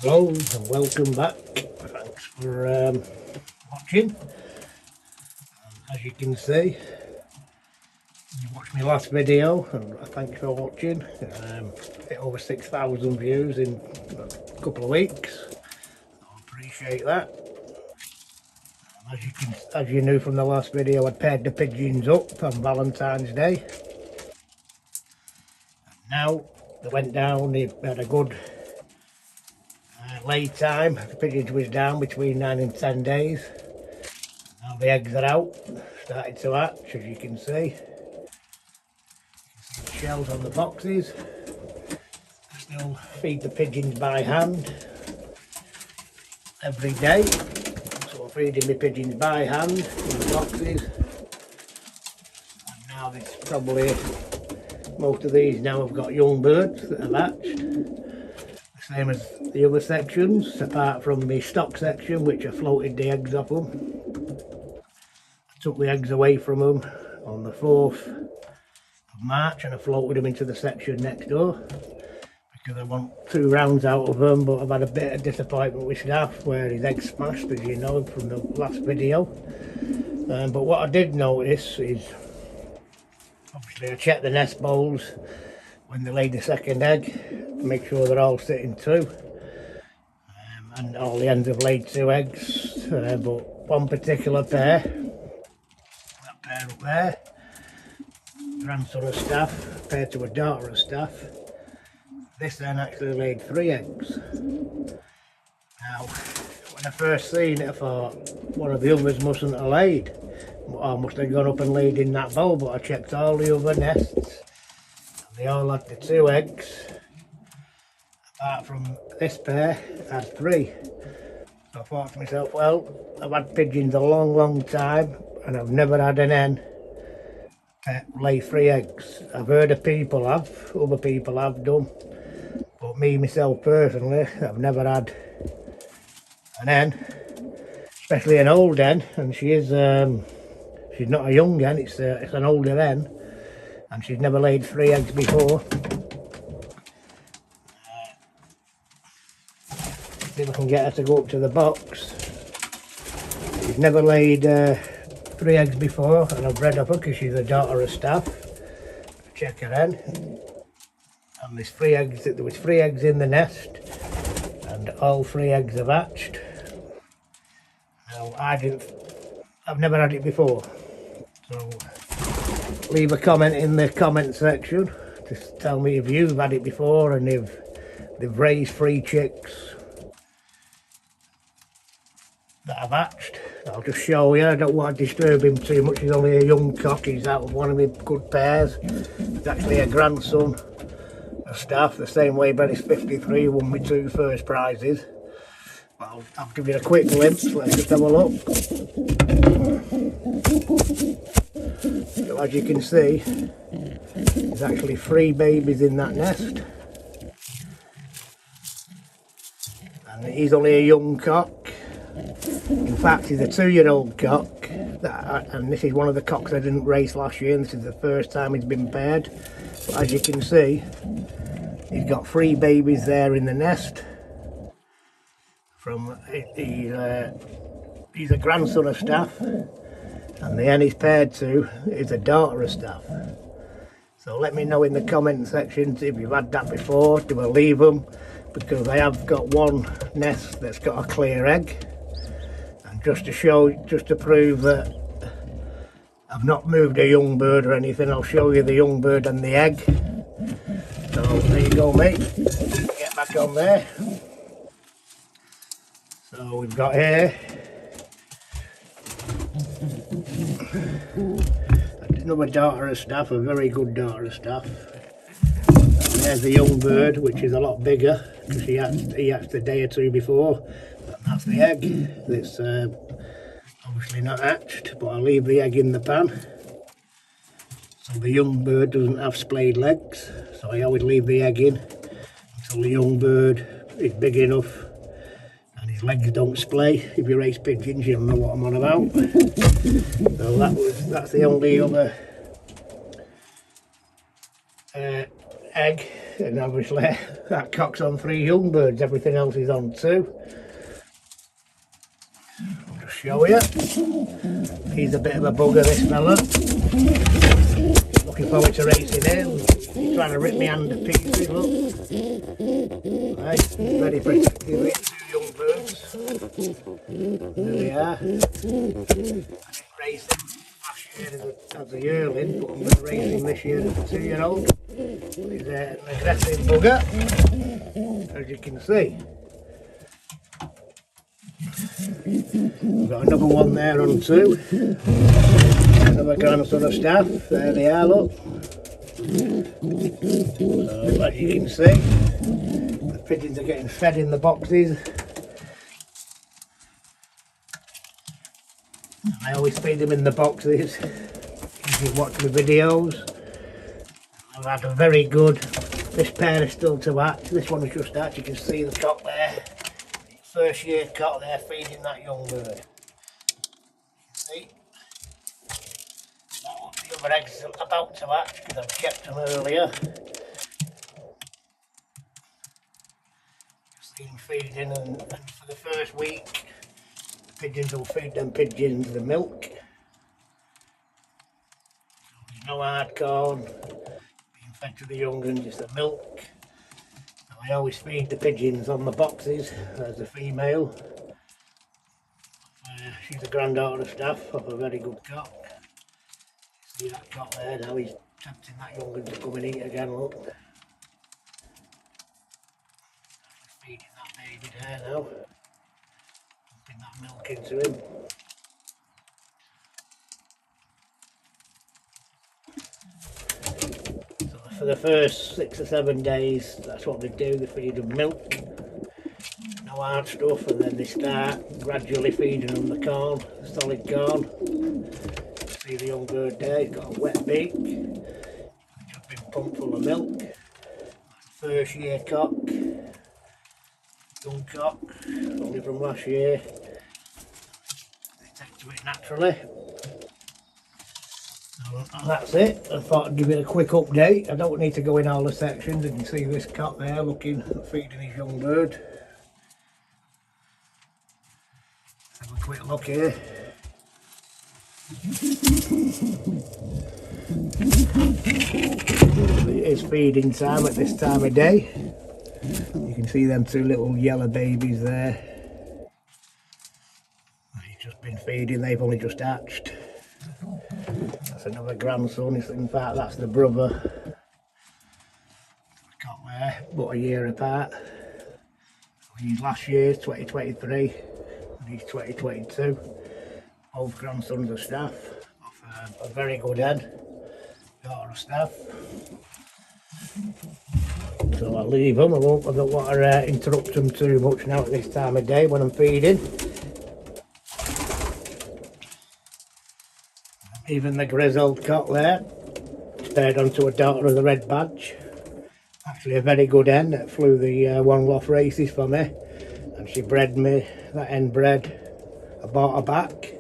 Hello and welcome back. Thanks for watching. As you can see, you watched my last video and thanks for watching. Hit over 6,000 views in a couple of weeks. I appreciate that. As you knew from the last video, I'd paired the pigeons up on Valentine's Day. And now they went down, they had a good lay time. The pigeons was down between 9 and 10 days. Now the eggs are out, started to hatch, as you can see. The shells on the boxes. I still feed the pigeons by hand every day. So I'm feeding my pigeons by hand in the boxes. And now there's probably, most of these now have got young birds that have hatched. Same as the other sections, apart from the stock section, which I floated the eggs off them. I took the eggs away from them on the 4th of March and I floated them into the section next door because I want 2 rounds out of them, but I've had a bit of disappointment with staff where his eggs smashed, as you know from the last video. But what I did notice is, obviously I checked the nest bowls when they laid the second egg, make sure they're all sitting true, and all the hens have laid 2 eggs, but one particular pair, that pair up there, grandson of staff paired to a daughter of staff, this hen actually laid 3 eggs. Now when I first seen it I thought one of the others mustn't have laid, or must have gone up and laid in that bowl, but I checked all the other nests. They all had the 2 eggs, apart from this pair had 3. So I thought to myself, well, I've had pigeons a long time and I've never had an hen lay 3 eggs. I've heard of people have, other people have done, but me myself personally, I've never had an hen, especially an old hen, and she's not a young hen, it's an older hen. And she's never laid 3 eggs before. See if I can get her to go up to the box. She's never laid 3 eggs before, and I've bred of her because she's a daughter of staff. Check her hen. And there's 3 eggs. There was 3 eggs in the nest, and all 3 eggs have hatched. Now I've never had it before, so leave a comment in the comment section. Just tell me if you've had it before and if they've raised 3 chicks that have hatched. I'll just show you. I don't want to disturb him too much. He's only a young cock. He's out of one of my good pairs. It's actually a grandson of staff, the same way Benny's 53, won me 2 first prizes. But I'll give you a quick glimpse. Let's just have a look. So as you can see, there's actually 3 babies in that nest, and he's only a young cock. In fact, he's a 2-year-old cock, and this is one of the cocks I didn't race last year, and this is the first time he's been paired. But as you can see, he's got 3 babies there in the nest. He's a grandson of staff, and the hen he's paired to is a daughter of staff. So let me know in the comment section if you've had that before. Do I leave them? Because I have got one nest that's got a clear egg, and just to prove that I've not moved a young bird or anything, I'll show you the young bird and the egg. So there you go, mate. Get back on there. So we've got here another daughter of staff, a very good daughter of staff. And there's the young bird, which is a lot bigger because he hatched a day or 2 before. And that's the egg. It's obviously not hatched, but I'll leave the egg in the pan. So the young bird doesn't have splayed legs, so I always leave the egg in until the young bird is big enough and his legs don't splay. If you raise pigeons, you'll know what I'm on about. So that's the only other egg and obviously that cock's on 3 young birds, everything else is on 2. I'll just show you. He's a bit of a bugger, this fella. Looking forward to racing him. He's trying to rip me hand to pieces, look. Right, ready for 2 young birds. There they are. I didn't race him last year as a yearling, but I'm going to race him this year as a 2-year-old. He's an aggressive bugger, as you can see. We've got another one there on 2. Another grandson of staff. There they are, look. So, as you can see, the pigeons are getting fed in the boxes. I always feed them in the boxes. If you watch my videos, I've had a very good. This pair is still to hatch. This one is just hatched. You can see the cock there. First year cock there feeding that young bird. See? The other eggs are about to hatch because I've kept them earlier. See them feeding, and for the first week, the pigeons will feed them pigeons the milk. There's no hard corn being fed to the young ones, just the milk. I always feed the pigeons on the boxes. There's the female. She's a granddaughter of staff of a very good cock. See that cock there now, he's tempting that young one to come and eat again, look. Feeding that baby there now. Pumping that milk into him. For the first 6 or 7 days, that's what they do, they feed them milk, no hard stuff, and then they start gradually feeding them the corn, solid corn. See the young bird there, he's got a wet beak, just been pumped full of milk. First year cock, young cock, only from last year. They take to it naturally. And that's it. I thought I'd give it a quick update. I don't need to go in all the sections. You can see this cock there looking, feeding his young bird. Have a quick look here. It is feeding time at this time of day. You can see them 2 little yellow babies there. He's just been feeding, they've only just hatched. That's another grandson, in fact that's the brother. Got there, but a year apart. So he's last year's 2023 and he's 2022. Both grandsons of staff, of a very good head, daughter of staff. So I'll leave them, I don't want to interrupt them too much now at this time of day when I'm feeding. Even the grizzled cock there, paired onto a daughter of the red badge. Actually a very good hen that flew the one loft races for me, and she bred me, that hen bred. I bought her back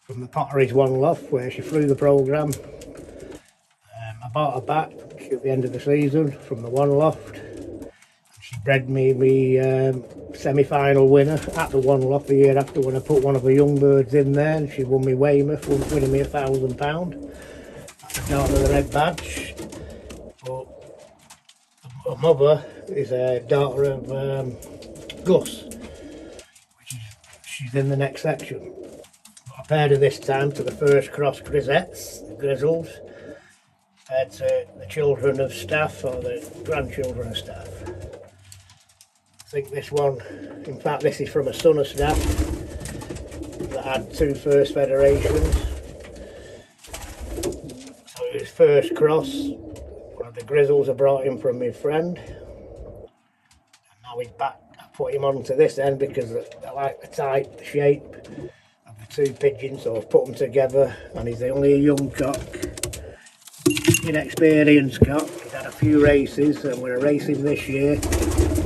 from the Potteries one loft where she flew the programme. I bought her back at the end of the season from the one loft. She bred me the semi-final winner at the one loft the year after when I put one of her young birds in there, and she won me Weymouth, winning me £1,000. That's the daughter of the red badge. But her mother is a daughter of Gus, which is, she's in the next section. But I paired her this time to the first cross grisettes, the grizzles, paired to the children of staff or the grandchildren of staff. I think this one, in fact this is from a son of staff that had 2 first federations. So his first cross, one of the grizzles I brought him from my friend, and now he's back. I put him onto this end because I like the type, the shape of the 2 pigeons, so I've put them together, and he's only a young cock, inexperienced cock. He's had a few races and we're racing this year.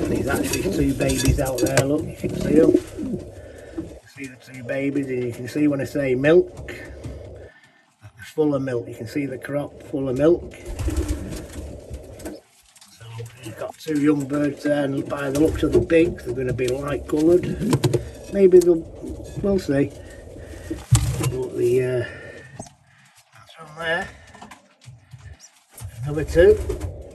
And he's actually 2 babies out there, look, you can see them. You can see the 2 babies, and you can see when I say milk, it's full of milk. You can see the crop full of milk. So two young birds there, and by the looks of the beaks they're going to be light coloured. Maybe we'll see. But that's on there. Number two,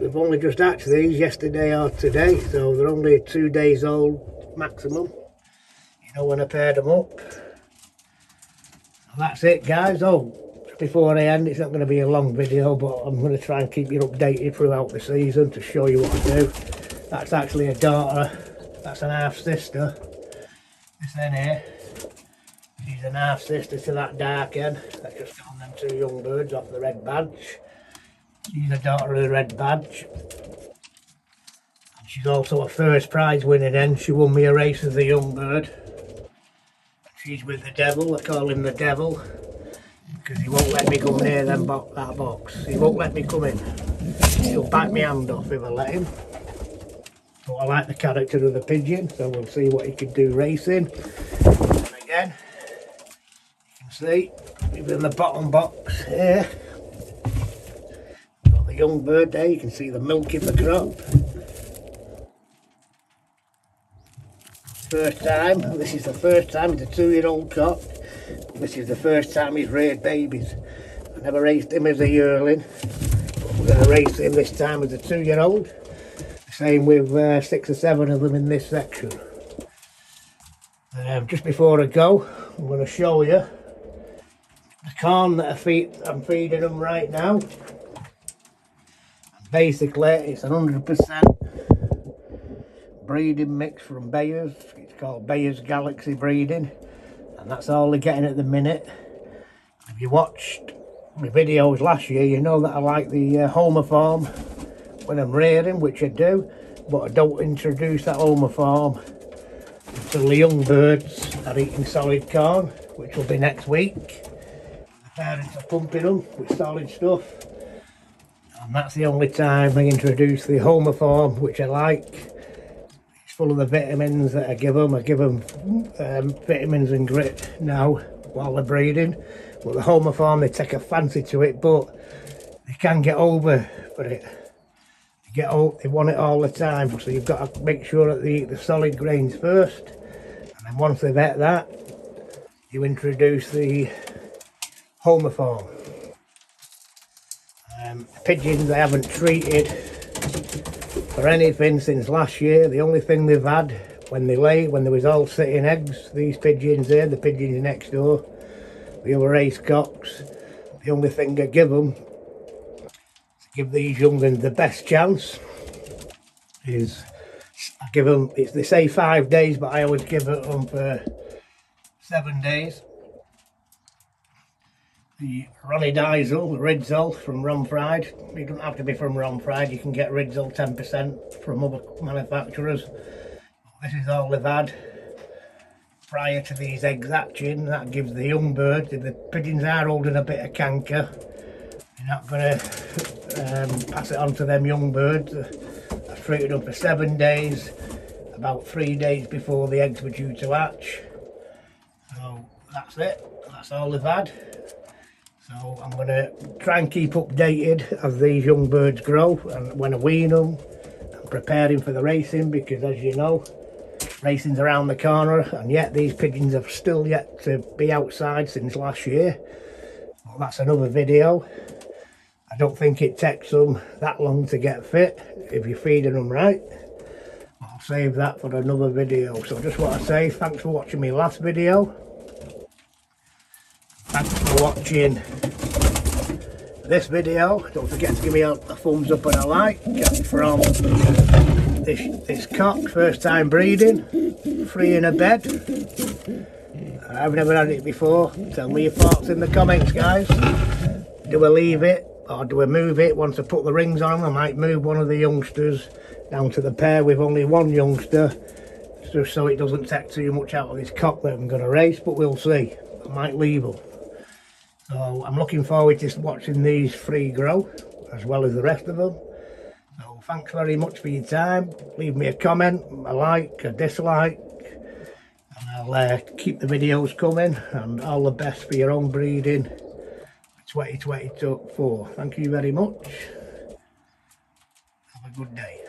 we've only just hatched these yesterday or today, so they're only 2 days old maximum. You know, when I paired them up. So that's it, guys. Oh, before I end, it's not going to be a long video, but I'm going to try and keep you updated throughout the season to show you what I do. That's actually a daughter. That's an half sister. This then here, she's an half sister to that dark hen. That's just got on them two young birds off the red badge. She's a daughter of the red badge. And she's also a first prize winning hen. She won me a race as a young bird. She's with the devil. I call him the devil, because he won't let me go near that box. He won't let me come in. He'll bite my hand off if I let him. But I like the character of the pigeon, so we'll see what he can do racing. And again, you can see, even the bottom box here, got the young bird there. You can see the milk in the crop. First time, this is the first time, it's a 2-year-old cock. This is the first time he's reared babies. I never raised him as a yearling, but we're going to race him this time as a 2-year-old. Same with 6 or 7 of them in this section. Just before I go, I'm going to show you the corn that I'm feeding them right now. Basically, it's 100% breeding mix from Bayer's. It's called Bayer's Galaxy breeding. And that's all they're getting at the minute. If you watched my videos last year, you know that I like the homoform when I'm rearing, which I do, but I don't introduce that homoform until the young birds are eating solid corn, which will be next week. The parents are pumping them with solid stuff, and that's the only time I introduce the homoform, which I like. It's full of the vitamins that I give them. I give them vitamins and grit now while they're breeding, but the homoform, they take a fancy to it, but they can get over for it. They want it all the time, so you've got to make sure that they eat the solid grains first, and then once they've ate that, you introduce the homoform. Pigeons I haven't treated for anything since last year. The only thing they've had when they was all sitting eggs, these pigeons here, the pigeons next door, the other race cocks, the only thing I give them, give these young ones the best chance, is I give them, they say 5 days, but I always give it them for 7 days. The Ronnie Diesel, the Ridzol from Ron Fried. You don't have to be from Ron Fried, you can get Ridzol 10% from other manufacturers. This is all they've had prior to these eggs hatching. That gives the young birds, if the pigeons are holding a bit of canker, you're not going to pass it on to them young birds. I've treated them for 7 days, about 3 days before the eggs were due to hatch. So that's it, that's all they've had. So I'm going to try and keep updated as these young birds grow, and when I wean them, I'm preparing for the racing, because as you know, racing's around the corner, and yet these pigeons have still yet to be outside since last year. Well, that's another video. I don't think it takes them that long to get fit if you're feeding them right. I'll save that for another video. So just want to say thanks for watching my last video. Thanks for watching this video. Don't forget to give me a thumbs up and a like from this cock, first time breeding, free in a bed. I've never had it before. Tell me your thoughts in the comments, guys. Do I leave it or do I move it? Once I put the rings on, I might move one of the youngsters down to the pair with only one youngster, just so it doesn't take too much out of this cock that I'm going to race, but we'll see. I might leave them. So I'm looking forward to watching these three grow as well as the rest of them. So thanks very much for your time. Leave me a comment, a like, a dislike, and I'll keep the videos coming, and all the best for your own breeding 2024. Thank you very much. Have a good day.